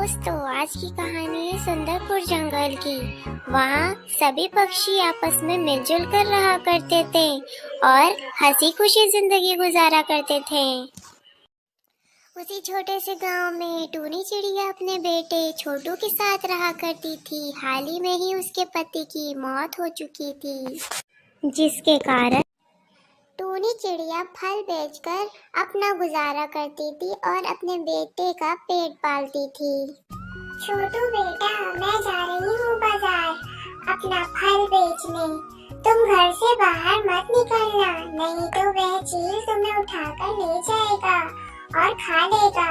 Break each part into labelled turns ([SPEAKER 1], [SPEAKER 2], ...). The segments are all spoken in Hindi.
[SPEAKER 1] दोस्तों, आज की कहानी है सुंदरपुर जंगल की। वहाँ सभी पक्षी आपस में मिलजुल कर रहा करते थे और हंसी खुशी जिंदगी गुजारा करते थे। उसी छोटे से गांव में टूनी चिड़िया अपने बेटे छोटू के साथ रहा करती थी। हाल ही में ही उसके पति की मौत हो चुकी थी, जिसके कारण टूनी चिड़िया फल बेचकर अपना गुजारा करती थी और अपने बेटे का पेट पालती थी।
[SPEAKER 2] छोटू बेटा, मैं जा रही हूँ बाजार अपना फल बेचने। तुम घर से बाहर मत निकलना, नहीं तो वह चील तुम्हें उठाकर ले जाएगा और खा लेगा।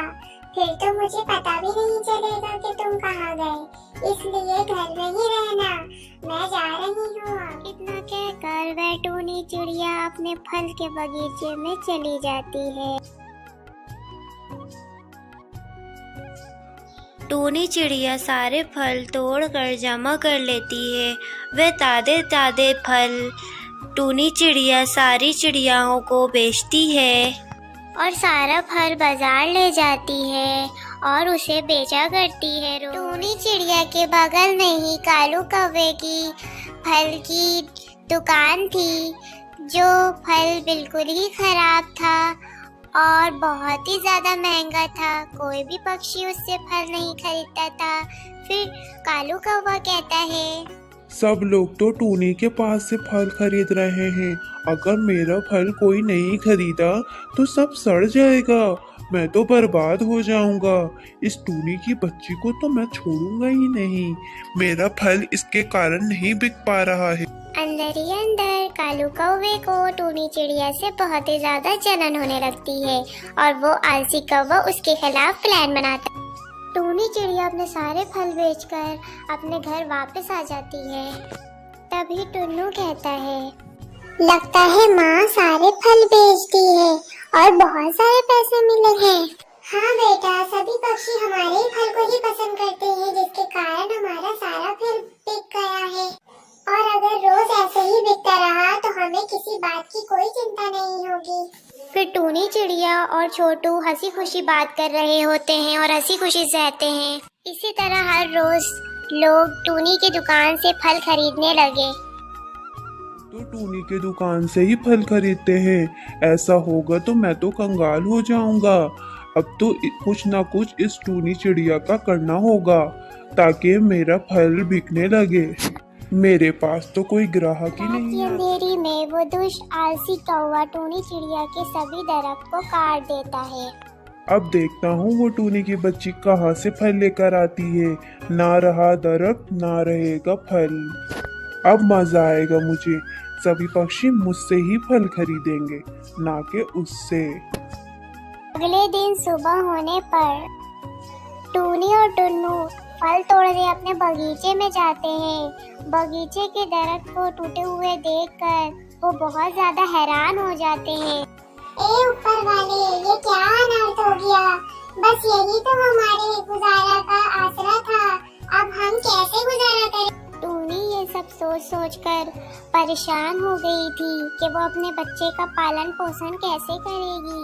[SPEAKER 2] फिर तो मुझे पता भी नहीं चलेगा कि तुम कहाँ गए, इसलिए घर में ही रहना। मैं जा रही हूँ।
[SPEAKER 1] इतना कहकर वह टूनी चिड़िया अपने फल के बगीचे में चली जाती है।
[SPEAKER 3] टूनी चिड़िया सारे फल तोड़कर जमा कर लेती है। वह ताजे ताजे फल टूनी चिड़िया सारी चिड़ियाओं को बेचती है
[SPEAKER 1] और सारा फल बाजार ले जाती है और उसे बेचा करती है। टूनी चिड़िया के बगल में ही कालू कौवे की फल की दुकान थी, जो फल बिल्कुल ही खराब था और बहुत ही ज्यादा महंगा था। कोई भी पक्षी उससे फल नहीं खरीदता था। फिर कालू कौवा कहता है,
[SPEAKER 4] सब लोग तो टूनी के पास से फल खरीद रहे हैं। अगर मेरा फल कोई नहीं खरीदा तो सब सड़ जाएगा, मैं तो बर्बाद हो जाऊंगा। इस टूनी की बच्ची को तो मैं छोड़ूंगा ही नहीं। मेरा फल इसके कारण नहीं बिक पा रहा है।
[SPEAKER 1] अंदर ही अंदर कालू कौवे को टूनी चिड़िया से बहुत ही ज्यादा जलन होने लगती है और वो आलसी कौवा उसके खिलाफ प्लान बनाता है। टूनी चिड़िया अपने सारे फल बेचकर अपने घर वापस आ जाती है। तभी टुन्नू कहता है,
[SPEAKER 2] लगता है माँ सारे फल बेचती है और बहुत सारे पैसे मिले हैं। हाँ बेटा, सभी पक्षी हमारे फल को ही पसंद करते हैं, जिसके कारण हमारा सारा फल बिक गया है। और अगर रोज ऐसे ही बिकता रहा तो हमें किसी बात की कोई चिंता नहीं होगी।
[SPEAKER 1] फिर टूनी चिड़िया और छोटू हंसी खुशी बात कर रहे होते हैं और हंसी खुशी से रहते हैं। इसी तरह हर रोज लोग टूनी की दुकान से फल खरीदने लगे।
[SPEAKER 4] तो टूनी के दुकान से ही फल खरीदते हैं। ऐसा होगा तो मैं तो कंगाल हो जाऊंगा। अब तो कुछ ना कुछ इस टूनी चिड़िया का करना होगा ताकि मेरा फल बिकने लगे। मेरे पास तो कोई ग्राहक ही नहीं है।
[SPEAKER 1] अंधेरी में वो दुष्ट आलसी कौवा टूनी चिड़िया के सभी दरख्त को काट देता है।
[SPEAKER 4] अब देखता हूँ वो टूनी की बच्ची कहाँ से फल लेकर आती है। ना रहा दरख्त, ना रहेगा फल। अब मजा आएगा मुझे। सभी पक्षी मुझसे ही फल खरीदेंगे, ना कि उससे।
[SPEAKER 1] अगले दिन सुबह होने पर टूनी और टुन्नू फल तोड़ने अपने बगीचे में जाते हैं। बगीचे के दरख्त को टूटे हुए देखकर वो बहुत ज्यादा हैरान हो जाते हैं।
[SPEAKER 2] ए ऊपर वाले, ये क्या अनर्थ हो गया? बस यही तो हमारे गुजारा का आसरा था। अब हम कैसे गुजारा करें?
[SPEAKER 1] टूनी ये सब सोच सोच कर परेशान हो गई थी कि वो अपने बच्चे का पालन पोषण कैसे करेगी।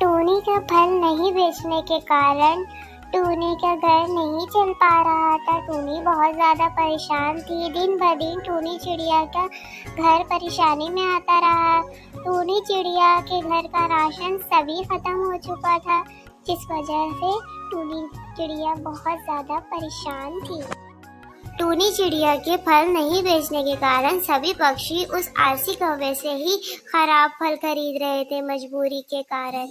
[SPEAKER 1] टूनी का फल नहीं बेचने के कारण टूनी का घर नहीं चल पा रहा था। टूनी बहुत ज्यादा परेशान थी। दिन ब दिन टूनी चिड़िया का घर परेशानी में आता रहा। टूनी चिड़िया के घर का राशन सभी खत्म हो चुका था, जिस वजह से टूनी चिड़िया बहुत ज्यादा परेशान थी। टूनी चिड़िया के फल नहीं बेचने के कारण सभी पक्षी उस आलसी कौवे से ही खराब फल खरीद रहे थे मजबूरी के कारण।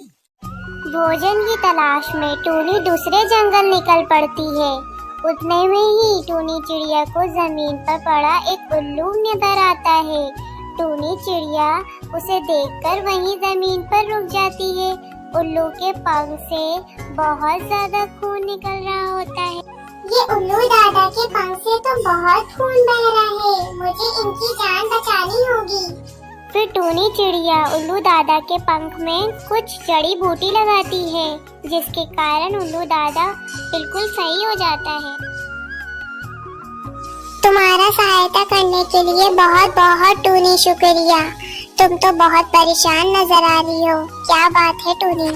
[SPEAKER 1] भोजन की तलाश में टूनी दूसरे जंगल निकल पड़ती है। उतने में ही टूनी चिड़िया को जमीन पर पड़ा एक उल्लू नजर आता है। टूनी चिड़िया उसे देखकर वहीं जमीन पर रुक जाती है। उल्लू के पंख से बहुत ज्यादा खून निकल रहा होता है।
[SPEAKER 2] ये उल्लू दादा के पंख से तो बहुत खून बह रहा है, मुझे इनकी जान बचानी होगी।
[SPEAKER 1] फिर टूनी चिड़िया उल्लू दादा के पंख में कुछ जड़ी बूटी लगाती है, जिसके कारण उल्लू दादा बिल्कुल सही हो जाता है।
[SPEAKER 2] तुम्हारा सहायता करने के लिए बहुत बहुत टूनी शुक्रिया। तुम तो बहुत परेशान नजर आ रही हो। क्या बात है टूनी?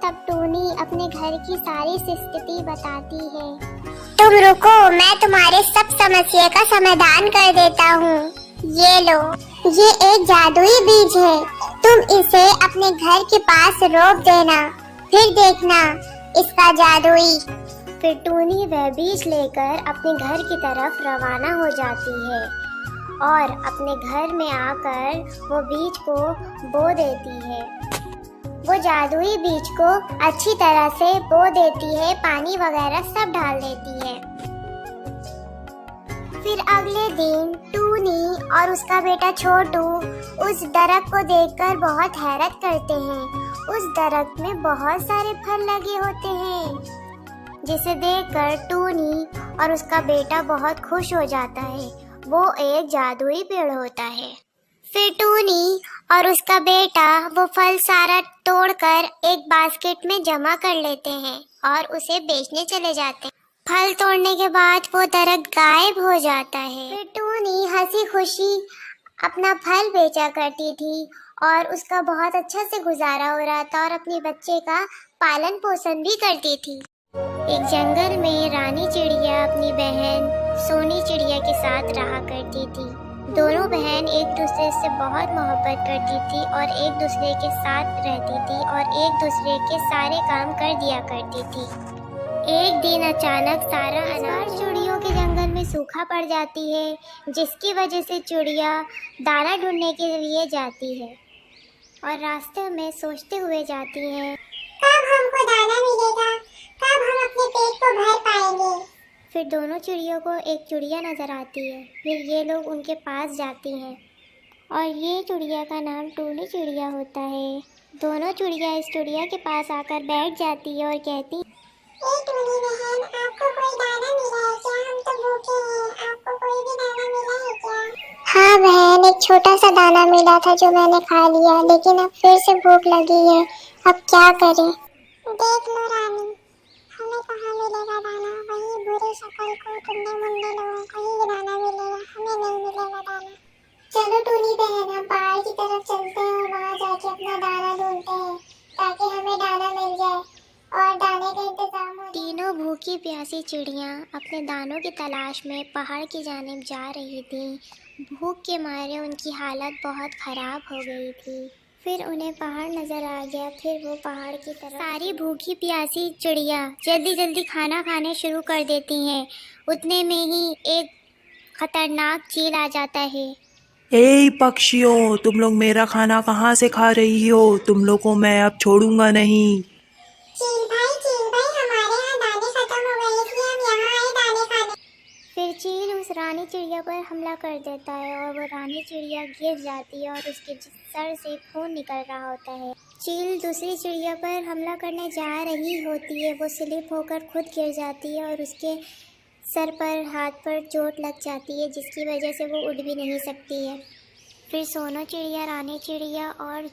[SPEAKER 1] तब टूनी अपने घर की सारी स्थिति बताती है।
[SPEAKER 2] तुम रुको, मैं तुम्हारे सब समस्या का समाधान कर देता हूँ। ये लो, ये एक जादुई बीज है। तुम इसे अपने घर के पास रोप देना, फिर देखना इसका जादुई।
[SPEAKER 1] फिर टूनी वह बीज लेकर अपने घर की तरफ रवाना हो जाती है और अपने घर में आकर वो बीज को बो देती है। वो जादुई बीज को अच्छी तरह से बो देती है, पानी वगैरह सब डाल देती है। फिर अगले दिन टूनी और उसका बेटा छोटू उस दरख्त को देखकर बहुत हैरत करते हैं। उस दरख्त में बहुत सारे फल लगे होते हैं, जिसे देखकर टूनी और उसका बेटा बहुत खुश हो जाता है। वो एक जादुई पेड़ होता है। फिर टूनी और उसका बेटा वो फल सारा तोड़कर एक बास्केट में जमा कर लेते हैं और उसे बेचने चले जाते हैं। फल तोड़ने के बाद वो दरख्त गायब हो जाता है। फिर टूनी हंसी खुशी अपना फल बेचा करती थी और उसका बहुत अच्छा से गुजारा हो रहा था और अपने बच्चे का पालन पोषण भी करती थी। एक जंगल में रानी चिड़िया अपनी बहन सोनी चिड़िया के साथ रहा करती थी। दोनों बहन एक दूसरे से बहुत मोहब्बत करती थी और एक दूसरे के साथ रहती थी और एक दूसरे के सारे काम कर दिया करती थी। एक दिन अचानक सारा अनाज चिड़ियों के जंगल में सूखा पड़ जाती है, जिसकी वजह से चिड़िया दाना ढूंढने के लिए जाती है और रास्ते में सोचते हुए जाती है,
[SPEAKER 2] कब हमको दाना मिलेगा, कब हम अपने पेट को भर पाएंगे।
[SPEAKER 1] फिर दोनों चिड़ियों को एक चिड़िया नजर आती है। फिर ये लोग उनके पास जाती हैं और ये चिड़िया का नाम टूनी चिड़िया होता है। दोनों चिड़िया इस चिड़िया के पास आकर बैठ जाती है और कहती,
[SPEAKER 2] टूनी बहन, आपको कोई दाना मिला है क्या? हम तो भूखे हैं, आपको कोई भी दाना मिला है क्या? हाँ बहन, एक छोटा सा दाना मिला था जो मैंने खा लिया, लेकिन अब फिर से भूख लगी है। अब क्या करें? देख लो रानी, हमें कहाँ मिलेगा दाना? वही बुरे शक्ल को टुन्ने मुन्ने लोगों को ही दाना मिलेगा, हमें नहीं मिलेगा दाना। चलो टूनी बहन, हम पहाड़ की तरफ चलते हैं और वहाँ जाके अपना दाना ढूंढते हैं ताकि हमें दाना मिल जाए और दाने का इंतजाम हो।
[SPEAKER 1] तीनों भूखी प्यासी चिड़ियाँ अपने दानों की तलाश में पहाड़ की जानिब जा रही थीं। भूख के मारे उनकी हालत बहुत ख़राब हो गई थी। फिर उन्हें पहाड़ नज़र आ गया। फिर वो पहाड़ की तरफ सारी भूखी प्यासी चिड़िया जल्दी जल्दी खाना खाने शुरू कर देती हैं। उतने में ही एक खतरनाक चील आ जाता है।
[SPEAKER 5] ए पक्षियों, तुम लोग मेरा खाना कहाँ से खा रही हो? तुम लोग को मैं अब छोड़ूंगा नहीं।
[SPEAKER 2] चील भाई, हमारे यहाँ दाने खत्म हो गए, इसलिए हम यहाँ आए दाने खाने।
[SPEAKER 1] फिर चील उस रानी चिड़िया पर हमला कर देता है और वो रानी चिड़िया गिर जाती है और उसके सर से खून निकल रहा होता है। चील दूसरी चिड़िया पर हमला करने जा रही होती है। वो स्लिप होकर खुद गिर जाती है और उसके सर पर हाथ पर चोट लग जाती है, जिसकी वजह से वो उड़ भी नहीं सकती है। फिर सोनो चिड़िया, रानी चिड़िया और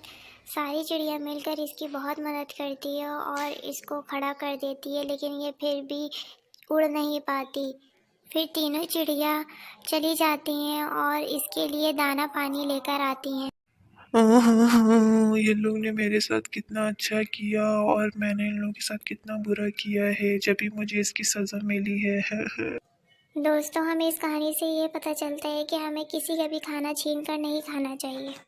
[SPEAKER 1] सारी चिड़िया मिलकर इसकी बहुत मदद करती है और इसको खड़ा कर देती है, लेकिन ये फिर भी उड़ नहीं पाती। फिर तीनों चिड़िया चली जाती हैं और इसके लिए दाना पानी लेकर आती हैं।
[SPEAKER 4] ये लोग ने मेरे साथ कितना अच्छा किया और मैंने इन लोगों के साथ कितना बुरा किया है, जब भी मुझे इसकी सज़ा मिली है।
[SPEAKER 1] दोस्तों, हमें इस कहानी से ये पता चलता है कि हमें किसी का भी खाना छीन कर नहीं खाना चाहिए।